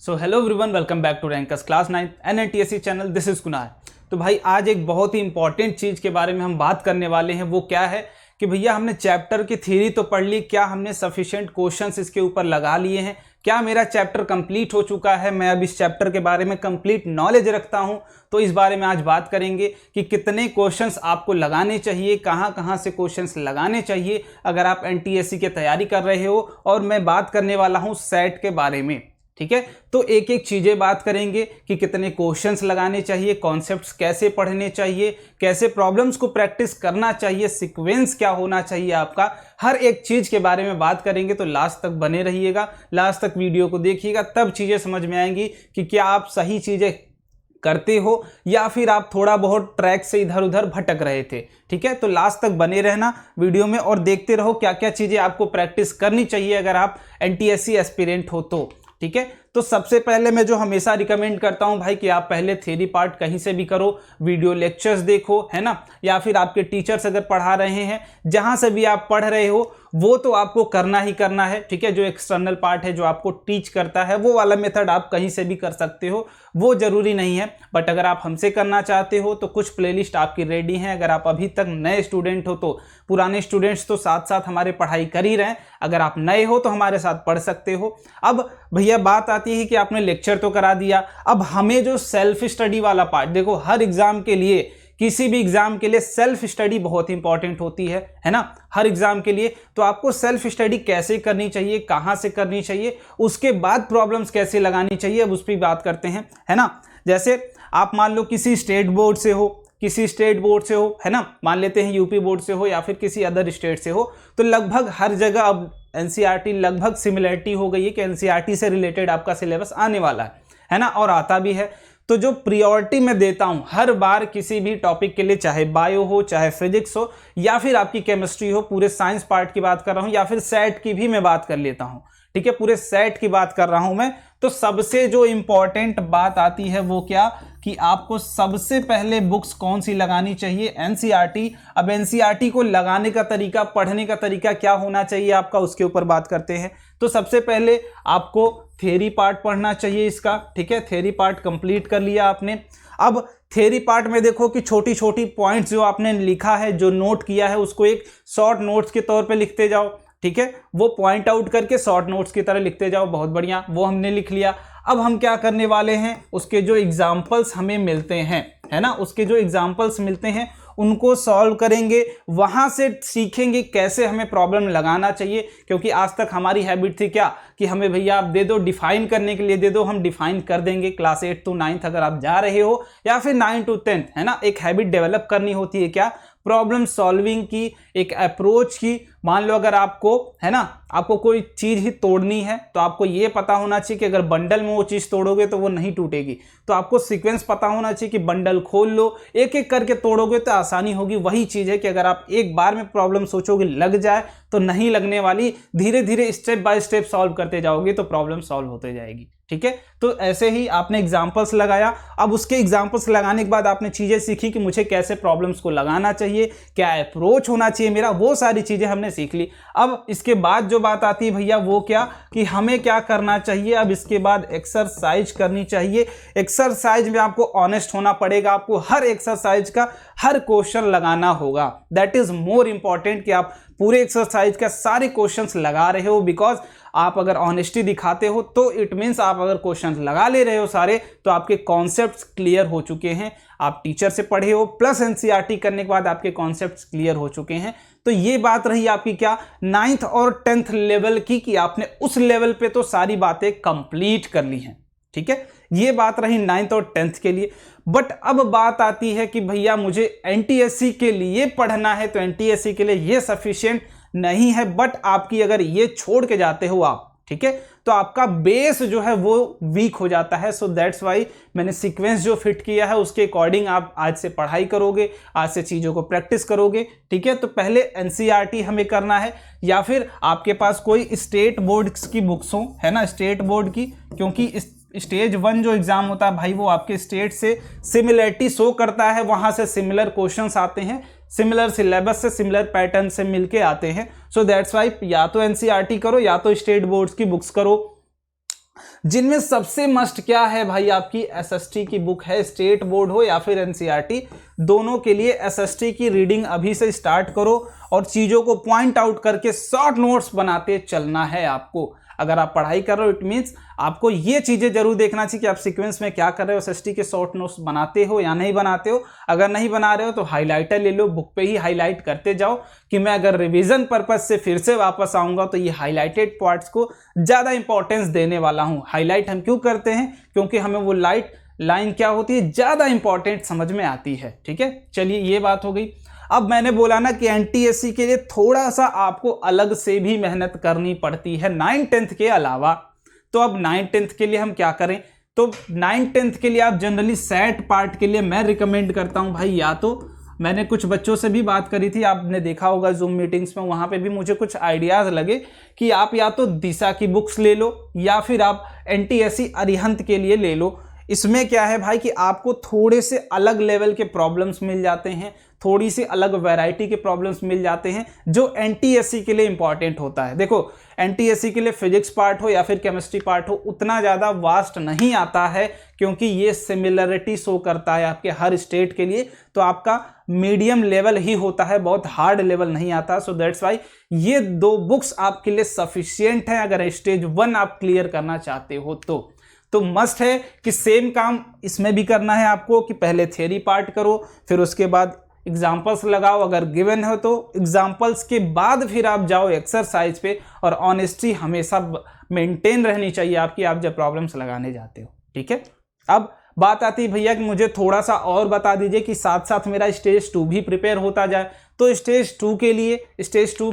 So hello everyone, welcome back to rankers class 9 NNTSC channel. This is Kunar. तो भाई आज एक बहुत ही इंपॉर्टेंट चीज़ के बारे में हम बात करने वाले हैं। वो क्या है कि भैया हमने चैप्टर की थ्योरी तो पढ़ ली, क्या हमने सफिशिएंट क्वेश्चंस इसके ऊपर लगा लिए हैं, क्या मेरा चैप्टर कंप्लीट हो चुका है, मैं अब इस चैप्टर के बारे में कंप्लीट नॉलेज रखता हूं। तो इस बारे में आज बात करेंगे कि कितने क्वेश्चंस आपको लगाने चाहिए, कहां कहां से क्वेश्चंस लगाने चाहिए अगर आप NTSC की तैयारी कर रहे हो। और मैं बात करने वाला हूं सेट के बारे में, ठीक है। तो एक एक चीजें बात करेंगे कि कितने क्वेश्चंस लगाने चाहिए, कॉन्सेप्ट्स कैसे पढ़ने चाहिए, कैसे प्रॉब्लम्स को प्रैक्टिस करना चाहिए, सीक्वेंस क्या होना चाहिए आपका, हर एक चीज के बारे में बात करेंगे। तो लास्ट तक बने रहिएगा, लास्ट तक वीडियो को देखिएगा, तब चीजें समझ में आएंगी कि क्या आप सही चीजें करते हो या फिर आप थोड़ा बहुत ट्रैक से इधर उधर भटक रहे थे। ठीक है, तो लास्ट तक बने रहना वीडियो में और देखते रहो क्या क्या चीजें आपको प्रैक्टिस करनी चाहिए अगर आप NTSC एस्पिरेंट हो तो। ठीक है, तो सबसे पहले मैं जो हमेशा रिकमेंड करता हूं भाई कि आप पहले थ्योरी पार्ट कहीं से भी करो, वीडियो लेक्चर्स देखो, है ना, या फिर आपके टीचर्स अगर पढ़ा रहे हैं, जहां से भी आप पढ़ रहे हो वो तो आपको करना ही करना है। ठीक है, जो एक्सटर्नल पार्ट है जो आपको टीच करता है वो वाला मेथड आप कहीं से भी कर सकते हो, वो जरूरी नहीं है। बट अगर आप हमसे करना चाहते हो तो कुछ प्लेलिस्ट आपकी रेडी हैं। अगर आप अभी तक नए स्टूडेंट हो तो पुराने स्टूडेंट्स तो साथ साथ हमारे पढ़ाई कर ही रहे हैं, अगर आप नए हो तो हमारे साथ पढ़ सकते हो। अब भैया बात आती है कि आपने लेक्चर तो करा दिया, अब हमें जो सेल्फ स्टडी वाला पार्ट, देखो हर एग्जाम के लिए, किसी भी एग्जाम के लिए सेल्फ स्टडी बहुत इंपॉर्टेंट होती है ना, हर एग्जाम के लिए। तो आपको सेल्फ स्टडी कैसे करनी चाहिए, कहां से करनी चाहिए, उसके बाद प्रॉब्लम्स कैसे लगानी चाहिए, अब उस पर बात करते हैं, है ना। जैसे आप मान लो किसी स्टेट बोर्ड से हो, है ना, मान लेते हैं यूपी बोर्ड से हो या फिर किसी अदर स्टेट से हो, तो लगभग हर जगह अब NCERT लगभग सिमिलरिटी हो गई है कि NCERT से रिलेटेड आपका सिलेबस आने वाला है ना, और आता भी है। तो जो प्रायोरिटी मैं देता हूं हर बार किसी भी टॉपिक के लिए, चाहे बायो हो, चाहे फिजिक्स हो, या फिर आपकी केमिस्ट्री हो, पूरे साइंस पार्ट की बात कर रहा हूं, या फिर सेट की भी मैं बात कर लेता हूं, ठीक है, पूरे सेट की बात कर रहा हूं मैं। तो सबसे जो इंपॉर्टेंट बात आती है वो क्या कि आपको सबसे पहले बुक्स कौन सी लगानी चाहिए, NCERT। अब NCERT को लगाने का तरीका, पढ़ने का तरीका क्या होना चाहिए आपका, उसके ऊपर बात करते हैं। तो सबसे पहले आपको थ्योरी पार्ट पढ़ना चाहिए इसका, ठीक है, थ्योरी पार्ट कंप्लीट कर लिया आपने। अब थ्योरी पार्ट में देखो कि छोटी छोटी पॉइंट्स जो आपने लिखा है, जो नोट किया है, उसको एक शॉर्ट नोट्स के तौर पे लिखते जाओ, ठीक है, वो पॉइंट आउट करके शॉर्ट नोट्स की तरह लिखते जाओ, बहुत बढ़िया, वो हमने लिख लिया। अब हम क्या करने वाले हैं, उसके जो एग्जाम्पल्स हमें मिलते हैं, है ना, उसके जो एग्जाम्पल्स मिलते हैं उनको सॉल्व करेंगे, वहां से सीखेंगे कैसे हमें प्रॉब्लम लगाना चाहिए। क्योंकि आज तक हमारी हैबिट थी क्या कि हमें भैया आप दे दो, डिफाइन करने के लिए दे दो, हम डिफाइन कर देंगे। क्लास 8 to 9 अगर आप जा रहे हो या फिर 9 to 10, है ना, एक हैबिट डेवलप करनी होती है क्या, प्रॉब्लम सॉल्विंग की, एक अप्रोच की। मान लो अगर आपको, है ना, आपको कोई चीज ही तोड़नी है तो आपको ये पता होना चाहिए कि अगर बंडल में वो चीज तोड़ोगे तो वो नहीं टूटेगी। तो आपको सीक्वेंस पता होना चाहिए कि बंडल खोल लो, एक एक करके तोड़ोगे तो आसानी होगी। वही चीज है कि अगर आप एक बार में प्रॉब्लम सोचोगे लग जाए तो नहीं लगने वाली, धीरे धीरे स्टेप बाय स्टेप सॉल्व करते जाओगे तो प्रॉब्लम सॉल्व होते जाएगी। ठीक है, तो ऐसे ही आपने एग्जाम्पल्स लगाया। अब उसके एग्जाम्पल्स लगाने के बाद आपने चीजें सीखी कि मुझे कैसे प्रॉब्लम्स को लगाना चाहिए, क्या अप्रोच होना चाहिए मेरा, वो सारी चीजें हमने सीख ली। अब इसके बाद जो बात आती है भैया वो क्या कि हमें क्या करना चाहिए। अब इसके बाद एक्सरसाइज करनी चाहिए। एक्सरसाइज में आपको ऑनेस्ट होना पड़ेगा, आपको हर एक्सरसाइज का हर क्वेश्चन लगाना होगा। दैट इज मोर इंपॉर्टेंट कि आप पूरे एक्सरसाइज का सारे क्वेश्चंस लगा रहे हो। बिकॉज आप अगर ऑनेस्टी दिखाते हो तो इट मीन्स आप अगर क्वेश्चंस लगा ले रहे हो सारे, तो आपके कॉन्सेप्ट्स क्लियर हो चुके हैं, आप टीचर से पढ़े हो, प्लस NCERT करने के बाद आपके कॉन्सेप्ट्स क्लियर हो चुके हैं। तो ये बात रही आपकी क्या 9th और 10th लेवल की, कि आपने उस लेवल पे तो सारी बातें कंप्लीट कर ली हैं। ठीक है, ये बात रही 9th और 10th के लिए। बट अब बात आती है कि भैया मुझे NTSC के लिए पढ़ना है, तो NTSC के लिए ये सफिशिएंट नहीं है। बट आपकी अगर ये छोड़ के जाते हो आप, ठीक है, तो आपका बेस जो है वो वीक हो जाता है। सो दैट्स वाई मैंने सीक्वेंस जो फिट किया है उसके अकॉर्डिंग आप आज से पढ़ाई करोगे, आज से चीज़ों को प्रैक्टिस करोगे। ठीक है, तो पहले NCERT हमें करना है, या फिर आपके पास कोई स्टेट बोर्ड्स की बुक्स हो, है ना, स्टेट बोर्ड की, क्योंकि स्टेज 1 जो एग्जाम होता है भाई वो आपके स्टेट से सिमिलरिटी शो करता है, वहां से सिमिलर क्वेश्चंस आते हैं, सिमिलर सिलेबस से, सिमिलर पैटर्न से मिलके आते हैं। सो दैट्स वाई या तो NCERT करो या तो स्टेट बोर्ड्स की बुक्स करो। जिनमें सबसे मस्ट क्या है भाई, आपकी एसएसटी की बुक है, स्टेट बोर्ड हो या फिर एनसीईआरटी, दोनों के लिए एसएसटी की रीडिंग अभी से स्टार्ट करो और चीज़ों को पॉइंट आउट करके शॉर्ट नोट्स बनाते चलना है आपको। अगर आप पढ़ाई कर रहे हो इट मीन्स आपको ये चीज़ें जरूर देखना चाहिए कि आप सीक्वेंस में क्या कर रहे हो, एसएसटी के शॉर्ट नोट्स बनाते हो या नहीं बनाते हो। अगर नहीं बना रहे हो तो हाइलाइटर ले लो, बुक पे ही हाईलाइट करते जाओ कि मैं अगर रिवीजन पर्पज से फिर से वापस आऊँगा तो ये हाईलाइटेड पार्ट्स को ज़्यादा इंपॉर्टेंस देने वाला हूँ। हाईलाइट हम क्यों करते हैं, क्योंकि हमें वो लाइन क्या होती है ज़्यादा इंपॉर्टेंट समझ में आती है। ठीक है, चलिए ये बात हो गई। अब मैंने बोला ना कि एनटीएससी के लिए थोड़ा सा आपको अलग से भी मेहनत करनी पड़ती है 9th-10th के अलावा। तो अब 9th-10th के लिए हम क्या करें, तो 9th-10th के लिए आप जनरली सेट पार्ट के लिए मैं रिकमेंड करता हूं भाई, या तो मैंने कुछ बच्चों से भी बात करी थी, आपने देखा होगा जूम मीटिंग्स में, वहां पे भी मुझे कुछ आइडियाज लगे कि आप या तो दिशा की बुक्स ले लो या फिर आप एनटीएससी अरिहंत के लिए ले लो। इसमें क्या है भाई कि आपको थोड़े से अलग लेवल के प्रॉब्लम्स मिल जाते हैं, थोड़ी सी अलग वैरायटी के प्रॉब्लम्स मिल जाते हैं जो एनटीएससी के लिए इंपॉर्टेंट होता है। देखो एनटीएससी के लिए फिजिक्स पार्ट हो या फिर केमिस्ट्री पार्ट हो उतना ज़्यादा वास्ट नहीं आता है, क्योंकि ये सिमिलरिटी शो करता है आपके हर स्टेट के लिए, तो आपका मीडियम लेवल ही होता है, बहुत हार्ड लेवल नहीं आता। सो दैट्स वाई ये 2 बुक्स आपके लिए सफिशियंट है अगर स्टेज 1 आप क्लियर करना चाहते हो तो मस्ट है कि सेम काम इसमें भी करना है आपको कि पहले थ्योरी पार्ट करो, फिर उसके बाद एग्जाम्पल्स लगाओ अगर गिवन हो तो, एग्जाम्पल्स के बाद फिर आप जाओ एक्सरसाइज पे, और ऑनेस्टी हमेशा मेंटेन रहनी चाहिए आपकी आप जब प्रॉब्लम्स लगाने जाते हो। ठीक है, अब बात आती है भैया कि मुझे थोड़ा सा और बता दीजिए कि साथ साथ मेरा स्टेज 2 भी प्रिपेयर होता जाए। तो स्टेज 2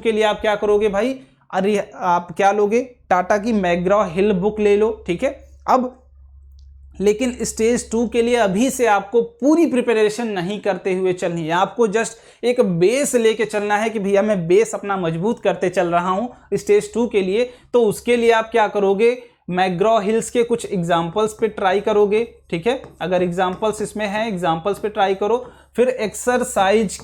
के लिए आप क्या करोगे भाई, अरे आप क्या लोगे, टाटा की मैग्रॉ हिल बुक ले लो। ठीक है, अब लेकिन स्टेज 2 के लिए अभी से आपको पूरी प्रिपरेशन नहीं करते हुए चलनी है, आपको जस्ट एक बेस लेके चलना है कि भैया मैं बेस अपना मजबूत करते चल रहा हूं स्टेज 2 के लिए। तो उसके लिए आप क्या करोगे, मैग्रॉ हिल्स के कुछ एग्जाम्पल्स पे ट्राई करोगे। ठीक है, अगर एग्जाम्पल्स इसमें हैं एग्जाम्पल्स पे ट्राई करो, फिर एक्सरसाइज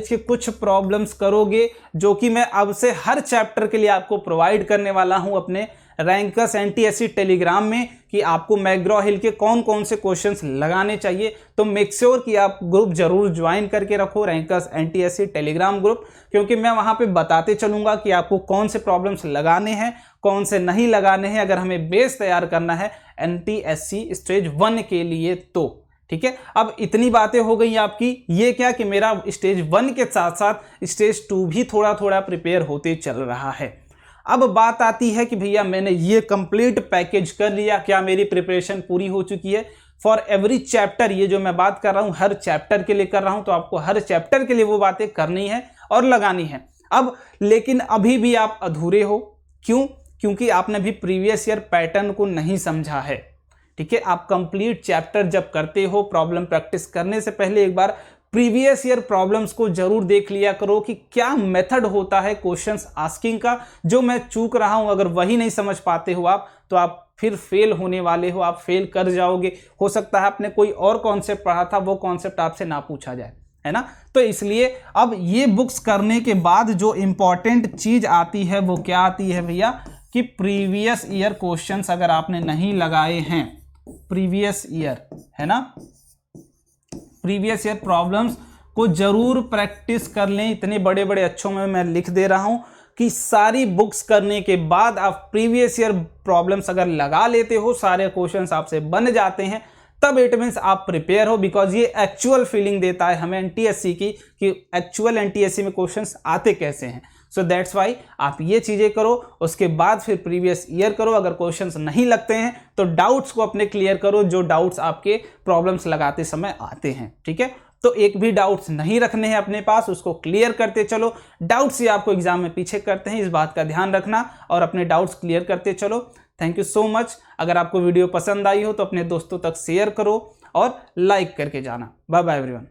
के कुछ प्रॉब्लम्स करोगे जो कि मैं अब से हर चैप्टर के लिए आपको प्रोवाइड करने वाला हूं अपने रैंकर्स एनटीएससी टेलीग्राम में, कि आपको मैग्रॉ हिल के कौन कौन से क्वेश्चंस लगाने चाहिए। तो मेक श्योर कि आप ग्रुप जरूर ज्वाइन करके रखो, रैंकर्स एनटीएससी टेलीग्राम ग्रुप, क्योंकि मैं वहां पे बताते चलूंगा कि आपको कौन से प्रॉब्लम्स लगाने हैं, कौन से नहीं लगाने हैं, अगर हमें बेस तैयार करना है एनटीएससी स्टेज 1 के लिए तो। ठीक है, अब इतनी बातें हो गई आपकी, ये क्या कि मेरा स्टेज 1 के साथ साथ स्टेज 2 भी थोड़ा थोड़ा प्रिपेयर होते चल रहा है। अब बात आती है कि भैया मैंने ये कंप्लीट पैकेज कर लिया, क्या मेरी प्रिपरेशन पूरी हो चुकी है फॉर एवरी चैप्टर। ये जो मैं बात कर रहा हूं हर चैप्टर के लिए कर रहा हूं, तो आपको हर चैप्टर के लिए वो बातें करनी है और लगानी है। अब लेकिन अभी भी आप अधूरे हो, क्यों, क्योंकि आपने भी प्रीवियस ईयर पैटर्न को नहीं समझा है। ठीक है, आप कंप्लीट चैप्टर जब करते हो, प्रॉब्लम प्रैक्टिस करने से पहले एक बार प्रीवियस ईयर प्रॉब्लम्स को जरूर देख लिया करो कि क्या मेथड होता है क्वेश्चंस आस्किंग का, जो मैं चूक रहा हूं अगर वही नहीं समझ पाते हो आप, तो आप फिर फेल होने वाले हो, आप फेल कर जाओगे। हो सकता है आपने कोई और कॉन्सेप्ट पढ़ा था, वो कॉन्सेप्ट आपसे ना पूछा जाए, है ना। तो इसलिए अब ये बुक्स करने के बाद जो इंपॉर्टेंट चीज आती है वो क्या आती है भैया, कि प्रीवियस ईयर क्वेश्चंस अगर आपने नहीं लगाए हैं, प्रीवियस ईयर, है ना, प्रीवियस ईयर प्रॉब्लम्स को जरूर प्रैक्टिस कर लें। इतने बड़े बड़े अक्षरों में मैं लिख दे रहा हूं कि सारी बुक्स करने के बाद आप प्रीवियस ईयर प्रॉब्लम्स अगर लगा लेते हो, सारे क्वेश्चंस आपसे बन जाते हैं, तब इट मीन्स आप प्रिपेयर हो। बिकॉज ये एक्चुअल फीलिंग देता है हमें एनटीएससी की कि एक्चुअल एनटीएससी में क्वेश्चंस आते कैसे हैं। सो दैट्स वाई आप ये चीजें करो, उसके बाद फिर प्रीवियस ईयर करो। अगर क्वेश्चंस नहीं लगते हैं तो डाउट्स को अपने क्लियर करो, जो डाउट्स आपके प्रॉब्लम्स लगाते समय आते हैं। ठीक है, तो एक भी डाउट्स नहीं रखने हैं अपने पास, उसको क्लियर करते चलो। डाउट्स ही आपको एग्जाम में पीछे करते हैं, इस बात का ध्यान रखना और अपने डाउट्स क्लियर करते चलो। Thank you so much. अगर आपको वीडियो पसंद आई हो तो अपने दोस्तों तक शेयर करो और लाइक करके जाना। Bye bye everyone.